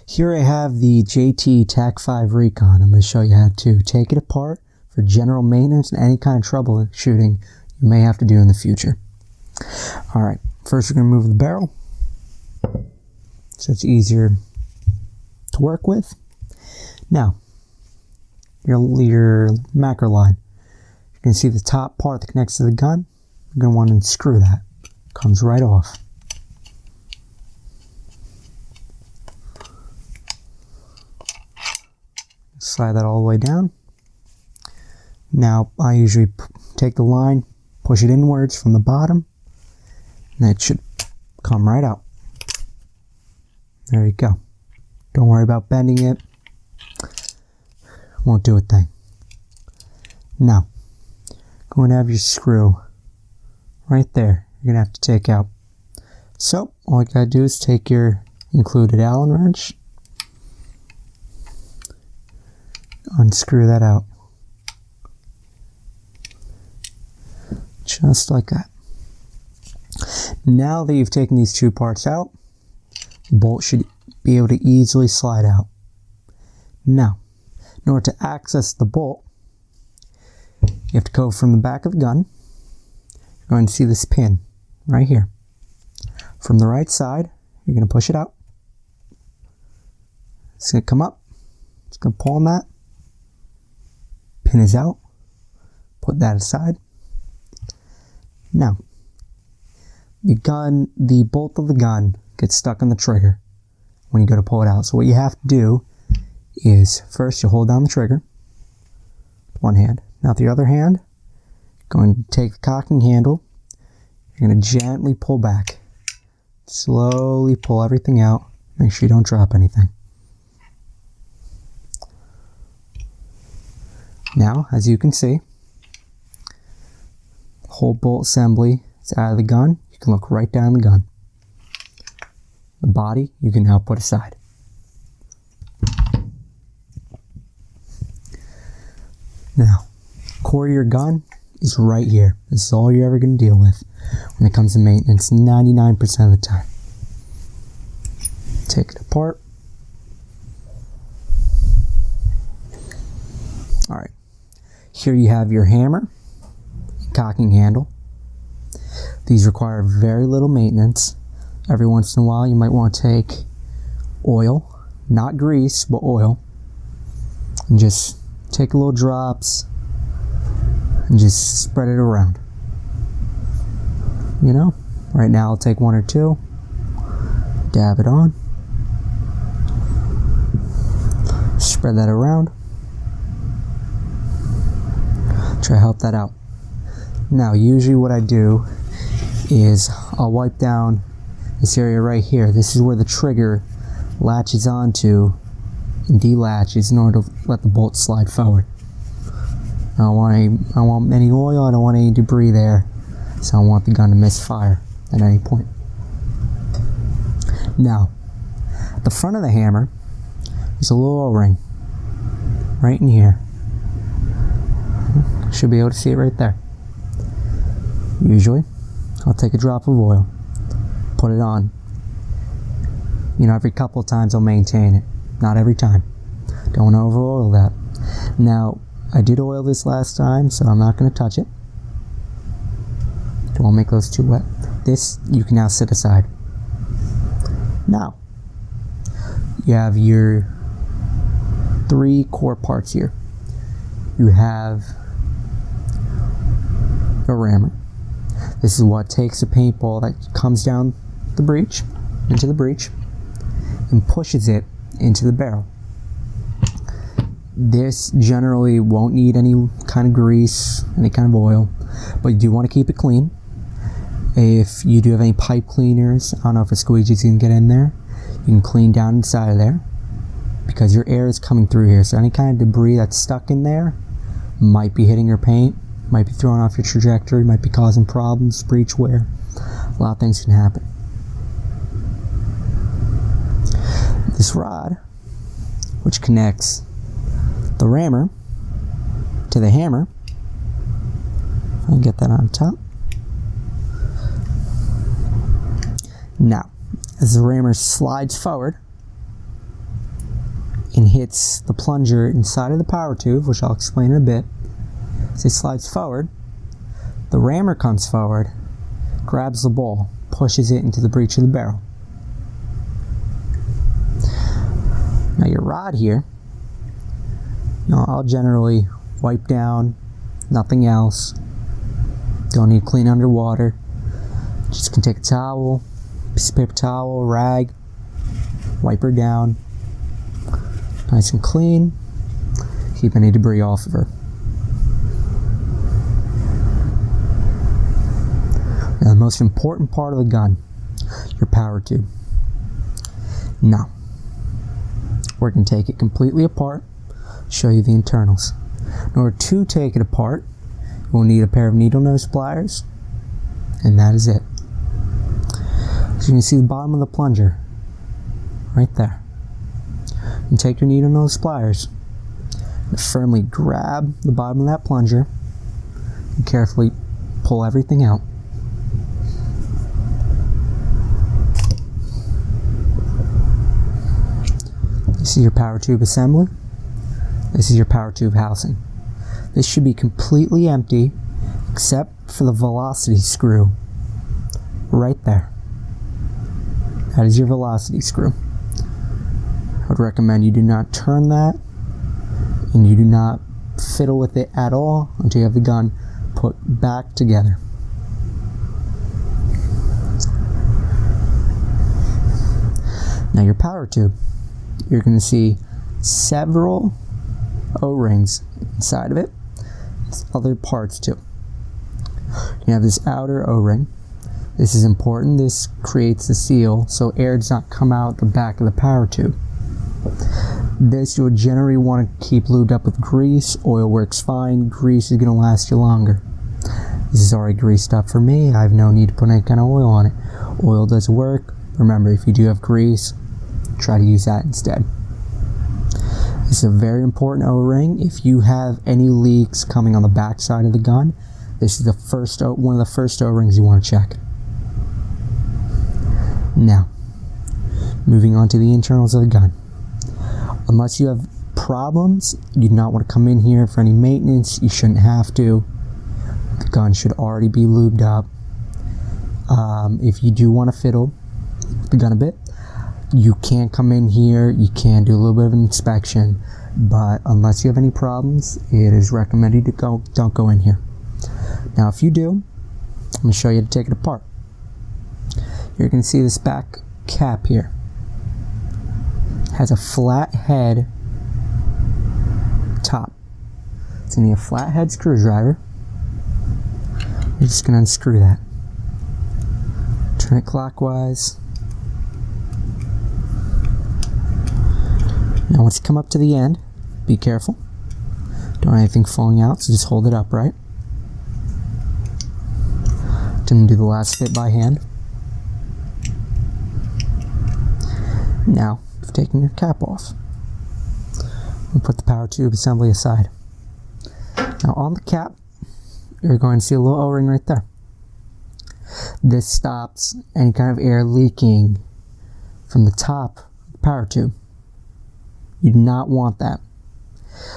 Here I have the JT Tac 5 Recon. I'm going to show you how to take it apart for general maintenance and any kind of troubleshooting you may have to do in the future. Alright, first we're going to remove the barrel so it's easier to work with. Now, your macro line. You can see the top part that connects to the gun. You're going to want to unscrew that. Comes right off. Slide that all the way down. Now I usually take the line, push it inwards from the bottom, and it should come right out. There you go. Don't worry about bending it. Won't do a thing. Now, going to have your screw right there. You're going to have to take out. So, all you got to do is take your included Allen wrench, unscrew that out. Just like that. Now that you've taken these two parts out, the bolt should be able to easily slide out. Now, in order to access the bolt, you have to go from the back of the gun. You're going to see this pin right here. From the right side, you're going to push it out. It's going to come up. It's going to pull on that. Pin is out. Put that aside. Now, the bolt of the gun gets stuck on the trigger when you go to pull it out. So what you have to do is first you hold down the trigger, one hand. Now with the other hand, going to take the cocking handle. You're going to gently pull back. Slowly pull everything out. Make sure you don't drop anything. Now, as you can see, the whole bolt assembly is out of the gun. You can look right down the gun. The body you can now put aside. Now, core of your gun is right here. This is all you're ever going to deal with when it comes to maintenance 99% of the time. Take it apart. Alright. Here you have your hammer, cocking handle. These require very little maintenance. Every once in a while you might want to take oil, not grease, but oil, and just take little drops and just spread it around. You know, right now I'll take one or two, dab it on, spread that around. Try to help that out. Now, usually what I do is I'll wipe down this area right here. This is where the trigger latches onto and delatches in order to let the bolt slide forward. I don't want any oil, I don't want any debris there, so I don't want the gun to misfire at any point. Now, at the front of the hammer is a little O-ring right in here. Should be able to see it right there. Usually, I'll take a drop of oil, put it on. You know, every couple of times I'll maintain it. Not every time. Don't want to over oil that. Now, I did oil this last time, so I'm not going to touch it. Don't want to make those too wet. This you can now set aside. Now, you have your three core parts here. You have a rammer. This is what takes a paintball that comes down the breech, into the breech, and pushes it into the barrel. This generally won't need any kind of grease, any kind of oil, but you do want to keep it clean. If you do have any pipe cleaners, I don't know if a squeegee can get in there, you can clean down inside of there, because your air is coming through here, so any kind of debris that's stuck in there might be hitting your paint, might be throwing off your trajectory, might be causing problems, breech wear. A lot of things can happen. This rod, which connects the rammer to the hammer, if I can get that on top. Now, as the rammer slides forward, and hits the plunger inside of the power tube, which I'll explain in a bit. As it slides forward, the rammer comes forward, grabs the ball, pushes it into the breech of the barrel. Now your rod here, I'll generally wipe down, nothing else. Don't need to clean underwater. Just can take a towel, piece of paper towel, rag, wipe her down, nice and clean. Keep any debris off of her. Now the most important part of the gun, your power tube. Now, we're going to take it completely apart, show you the internals. In order to take it apart, we'll need a pair of needle nose pliers, and that is it. So you can see the bottom of the plunger, right there. And take your needle nose pliers, and firmly grab the bottom of that plunger, and carefully pull everything out. This is your power tube assembly. This is your power tube housing. This should be completely empty except for the velocity screw right there. That is your velocity screw. I would recommend you do not turn that and you do not fiddle with it at all until you have the gun put back together. Now your power tube, you're going to see several O-rings inside of it. There's other parts too. You have this outer O-ring. This is important. This creates the seal so air does not come out the back of the power tube. This you would generally want to keep lubed up with grease. Oil works fine. Grease is going to last you longer. This is already greased up for me. I have no need to put any kind of oil on it. Oil does work. Remember, if you do have grease, try to use that instead. This is a very important O-ring. If you have any leaks coming on the back side of the gun, this is one of the first O-rings you want to check. Now, moving on to the internals of the gun. Unless you have problems, you do not want to come in here for any maintenance. You shouldn't have to. The gun should already be lubed up. If you do want to fiddle the gun a bit, you can come in here, you can do a little bit of an inspection, but unless you have any problems, it is recommended to don't go in here. Now if you do, I'm going to show you how to take it apart. You're going to see this back cap here. It has a flat head top. It's going to need a flat head screwdriver. You're just going to unscrew that. Turn it clockwise. Now once you come up to the end, be careful. Don't want anything falling out, so just hold it upright. Didn't do the last fit by hand. Now, you've taken your cap off. We'll put the power tube assembly aside. Now on the cap, you're going to see a little O-ring right there. This stops any kind of air leaking from the top of the power tube. You do not want that.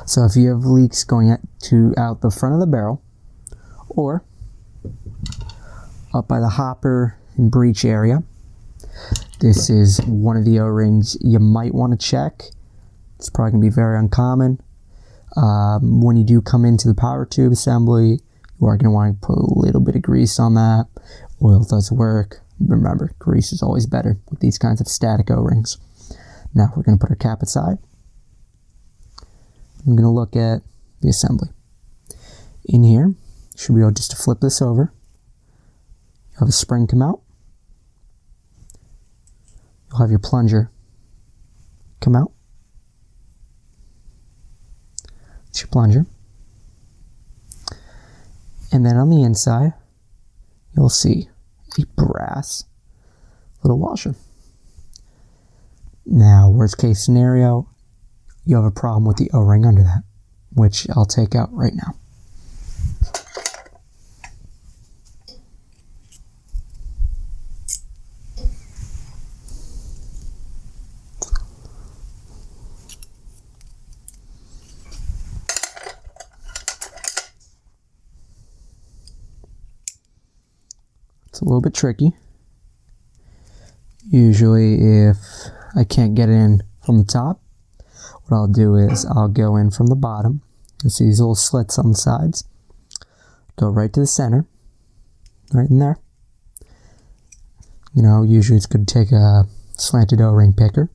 So if you have leaks going out the front of the barrel or up by the hopper and breech area, this is one of the O-rings you might want to check. It's probably going to be very uncommon. When you do come into the power tube assembly, you are going to want to put a little bit of grease on that. Oil does work. Remember, grease is always better with these kinds of static O-rings. Now we're going to put our cap aside. I'm going to look at the assembly. In here, you should be able just to flip this over. You'll have a spring come out. You'll have your plunger come out. It's your plunger. And then on the inside, you'll see a brass little washer. Now, worst case scenario, you have a problem with the O-ring under that, which I'll take out right now. It's a little bit tricky. Usually if I can't get it in from the top, what I'll do is I'll go in from the bottom. You'll see these little slits on the sides. Go right to the center, right in there. You know, usually it's good to take a slanted O-ring picker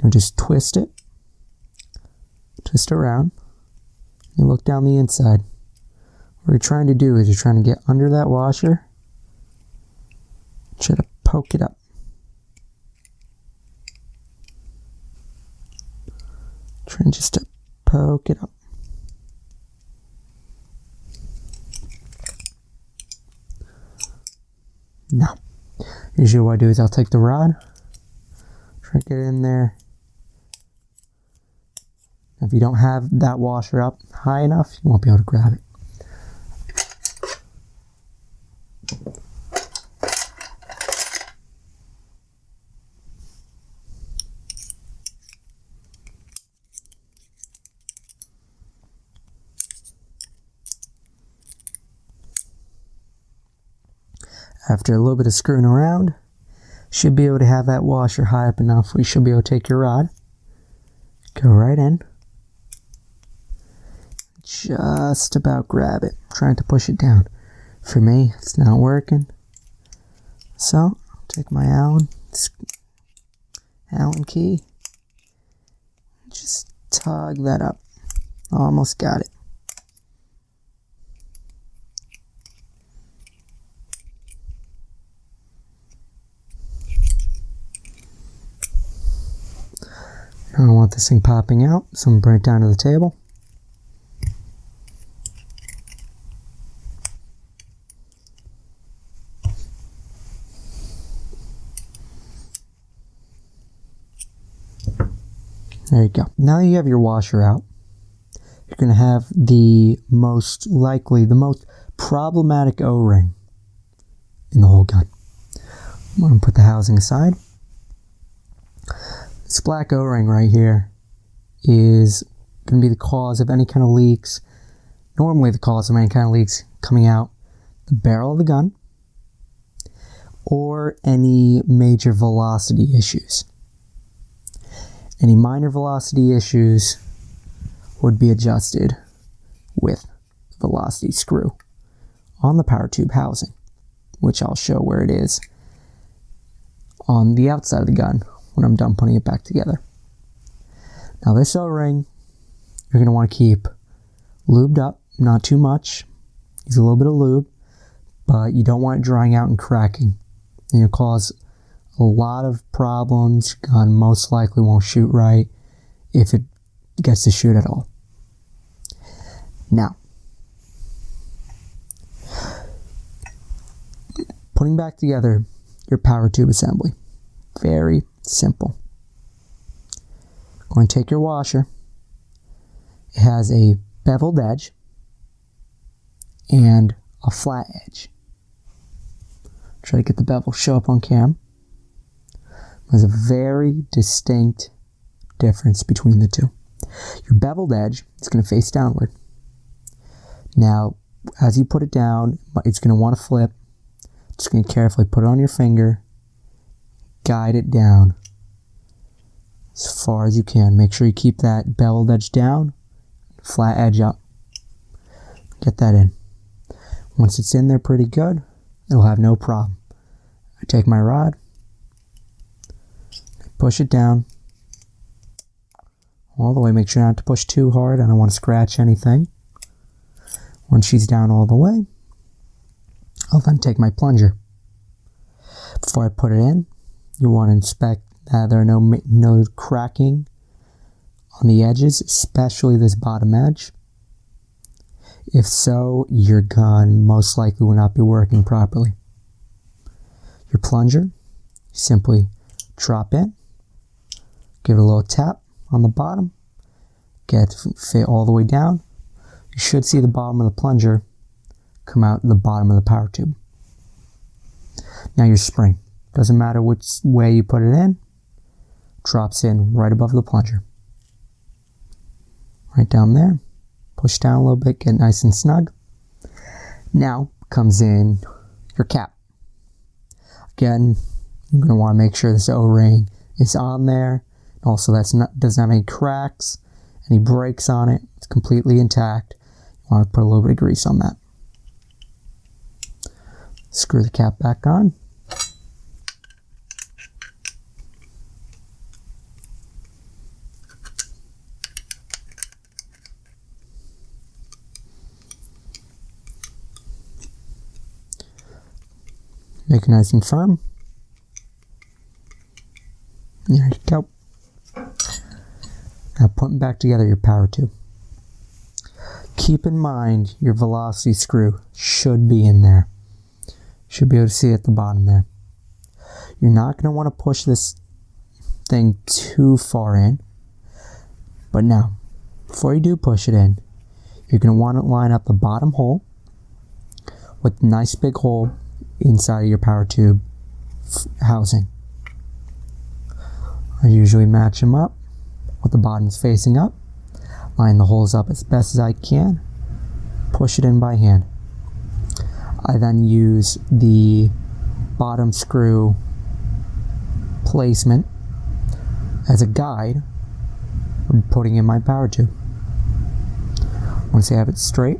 and just twist it. Twist around. You look down the inside. What you're trying to do is you're trying to get under that washer. Try to poke it up. Trying just to poke it up. Now, usually what I do is I'll take the rod, try to get it in there. If you don't have that washer up high enough, you won't be able to grab it. After a little bit of screwing around, should be able to have that washer high up enough where you should be able to take your rod, go right in, just about grab it, trying to push it down. For me, it's not working. So, I'll take my Allen key, just tug that up. Almost got it. I don't want this thing popping out, so I'm going to bring it down to the table. There you go. Now that you have your washer out, you're going to have the most problematic O-ring in the whole gun. I'm going to put the housing aside. This black O-ring right here is going to be the cause of any kind of leaks. Normally the cause of any kind of leaks coming out the barrel of the gun or any major velocity issues. Any minor velocity issues would be adjusted with the velocity screw on the power tube housing, which I'll show where it is on the outside of the gun when I'm done putting it back together. Now this O-ring, you're going to want to keep lubed up, not too much. Use a little bit of lube, but you don't want it drying out and cracking. And it'll cause a lot of problems. Your gun most likely won't shoot right if it gets to shoot at all. Now, putting back together your power tube assembly. Very simple. Going to take your washer. It has a beveled edge and a flat edge. Try to get the bevel show up on cam. There's a very distinct difference between the two. Your beveled edge is going to face downward. Now, as you put it down, it's going to want to flip. Just going to carefully put it on your finger. Guide it down as far as you can. Make sure you keep that beveled edge down, flat edge up. Get that in. Once it's in there pretty good, it'll have no problem. I take my rod, push it down all the way. Make sure not to push too hard. I don't want to scratch anything. Once she's down all the way, I'll then take my plunger. Before I put it in, you want to inspect that there are no cracking on the edges, especially this bottom edge. If so, your gun most likely will not be working properly. Your plunger, simply drop in, give it a little tap on the bottom, get it fit all the way down. You should see the bottom of the plunger come out the bottom of the power tube. Now your spring, doesn't matter which way you put it in, drops in right above the plunger. Right down there, push down a little bit, get nice and snug. Now comes in your cap. Again, you're going to want to make sure this O-ring is on there. Also, doesn't have any cracks, any breaks on it. It's completely intact. You want to put a little bit of grease on that. Screw the cap back on. Make it nice and firm. There you go. Now putting back together your power tube. Keep in mind your velocity screw should be in there. Should be able to see at the bottom there. You're not going to want to push this thing too far in. But now, before you do push it in, you're going to want to line up the bottom hole with a nice big hole inside of your power tube housing. I usually match them up with the bottoms facing up, line the holes up as best as I can, push it in by hand. I then use the bottom screw placement as a guide when putting in my power tube. Once I have it straight,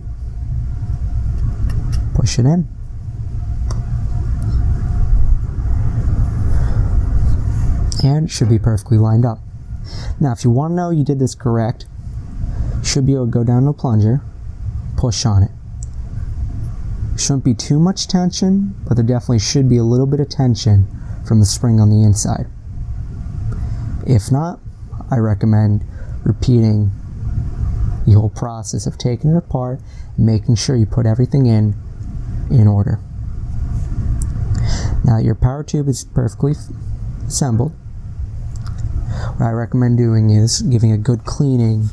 push it in. And it should be perfectly lined up. Now, if you want to know you did this correct, you should be able to go down to the plunger, push on it. Shouldn't be too much tension, but there definitely should be a little bit of tension from the spring on the inside. If not, I recommend repeating the whole process of taking it apart and making sure you put everything in order. Now that your power tube is perfectly assembled, what I recommend doing is giving a good cleaning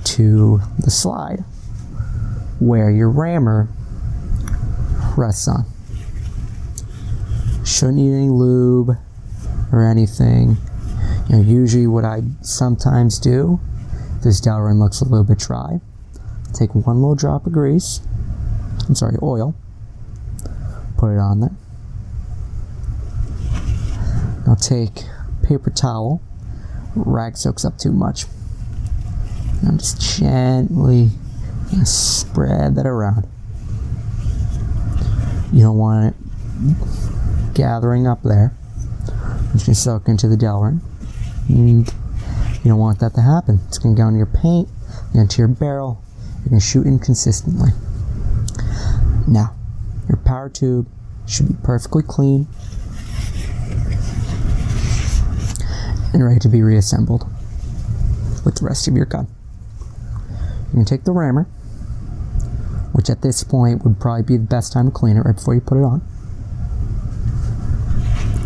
to the slide where your rammer rests on. Shouldn't need any lube or anything. Usually what I sometimes do, if this dowel ring looks a little bit dry, take one little drop of oil, put it on there. I'll take a paper towel. Rag soaks up too much. And just gently spread that around. You don't want it gathering up there. It's going to soak into the dowel ring. And you don't want that to happen. It's going to go into your paint, into your barrel. You're going to shoot inconsistently. Now, your power tube should be perfectly clean and ready to be reassembled with the rest of your gun. You can take the rammer, which at this point would probably be the best time to clean it right before you put it on.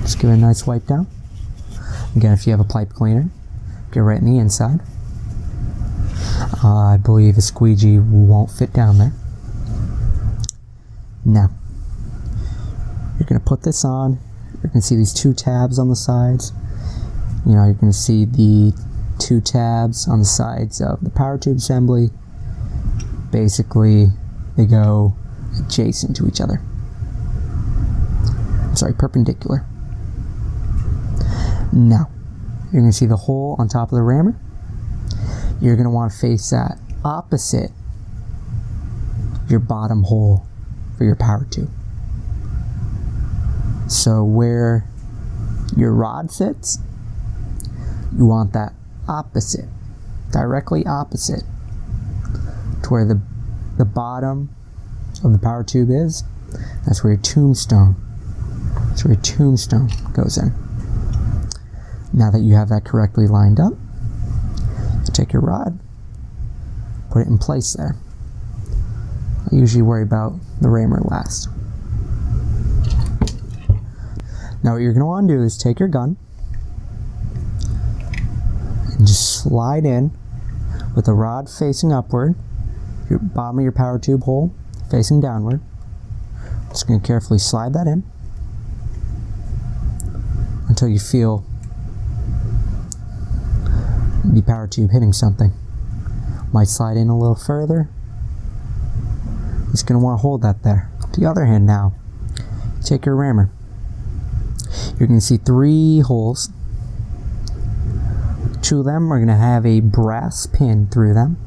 Just give it a nice wipe down. Again, if you have a pipe cleaner, get right in the inside. I believe a squeegee won't fit down there. Now, you're going to put this on. You're going to see these two tabs on the sides. You're going to see the two tabs on the sides of the power tube assembly. Basically, they go adjacent to each other. Perpendicular. Now, you're going to see the hole on top of the rammer. You're going to want to face that opposite your bottom hole for your power tube. So where your rod sits, you want that opposite, directly opposite to where the bottom of the power tube is. That's where your tombstone goes in. Now that you have that correctly lined up, take your rod, put it in place there. I usually worry about the rammer last. Now what you're going to want to do is take your gun and just slide in with the rod facing upward, your bottom of your power tube hole facing downward. Just going to carefully slide that in until you feel the power tube hitting something. Might slide in a little further. Just going to want to hold that there. The other hand now, take your rammer, You're going to see 3 holes. 2 of them are going to have a brass pin through them.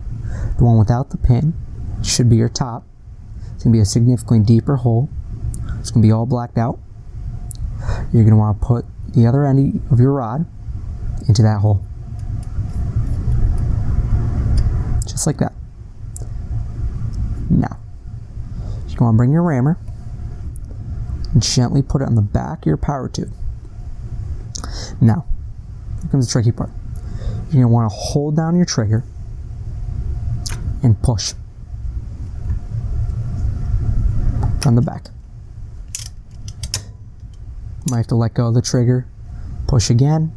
The one without the pin should be your top. It's going to be a significantly deeper hole. It's going to be all blacked out. You're going to want to put the other end of your rod into that hole. Just like that. Now, you're going to bring your rammer and gently put it on the back of your power tube. Now, here comes the tricky part. You're going to want to hold down your trigger and push on the back. You might have to let go of the trigger, push again.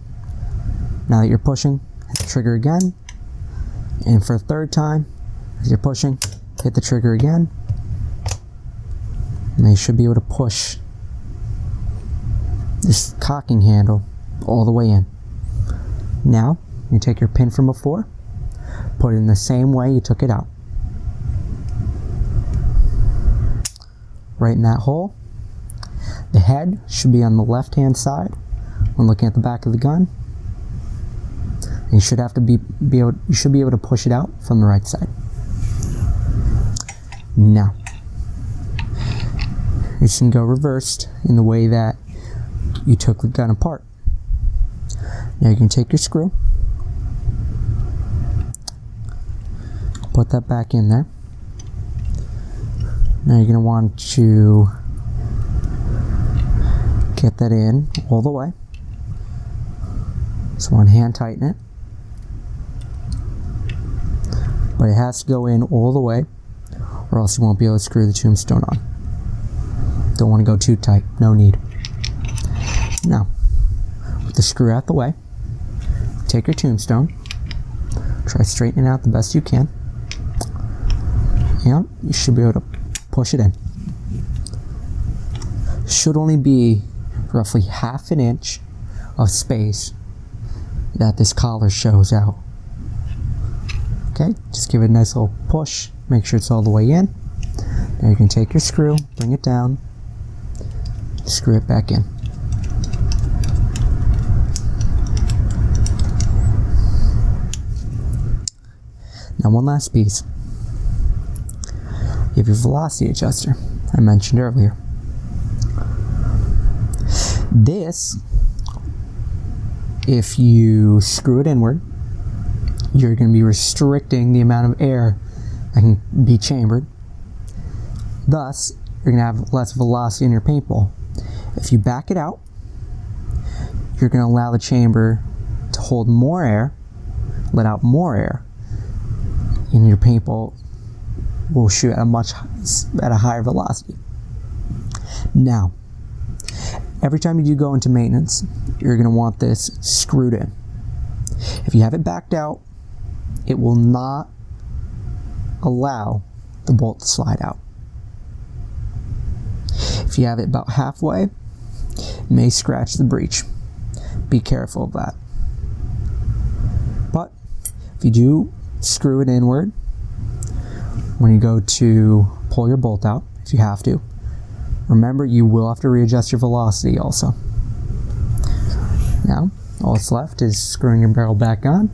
Now that you're pushing, hit the trigger again. And for the 3rd time, as you're pushing, hit the trigger again. And you should be able to push this cocking handle all the way in. Now, you take your pin from before, put it in the same way you took it out. Right in that hole. The head should be on the left-hand side when looking at the back of the gun. And you should be able to push it out from the right side. Now, you can go reversed in the way that you took the gun apart. Now you can take your screw, put that back in there. Now you're going to want to get that in all the way. So one hand tighten it. But it has to go in all the way, or else you won't be able to screw the tombstone on. Don't want to go too tight, no need. Now, with the screw out the way, take your tombstone, try straightening it out the best you can, and you should be able to push it in. Should only be roughly ½ an inch of space that this collar shows out. Okay, just give it a nice little push, make sure it's all the way in. Now you can take your screw, bring it down, screw it back in. Now one last piece. You have your velocity adjuster I mentioned earlier. This, if you screw it inward, you're going to be restricting the amount of air that can be chambered. Thus, you're going to have less velocity in your paintball. If you back it out, you're going to allow the chamber to hold more air, let out more air, and your paintball will shoot at a higher velocity. Now, every time you do go into maintenance, you're going to want this screwed in. If you have it backed out, it will not allow the bolt to slide out. If you have it about halfway, it may scratch the breech. Be careful of that. But if you do screw it inward, when you go to pull your bolt out, if you have to, remember you will have to readjust your velocity also. Now, all that's left is screwing your barrel back on.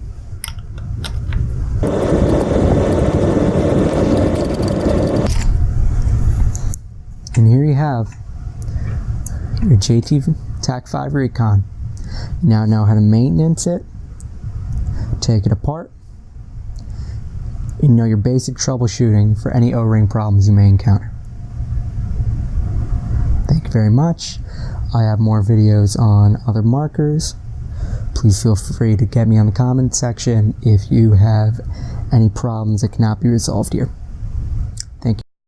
And here you have your JT Tac 5 Recon. You now know how to maintenance it, take it apart, and you know your basic troubleshooting for any O-ring problems you may encounter. Thank you very much. I have more videos on other markers. Please feel free to get me on the comment section if you have any problems that cannot be resolved here.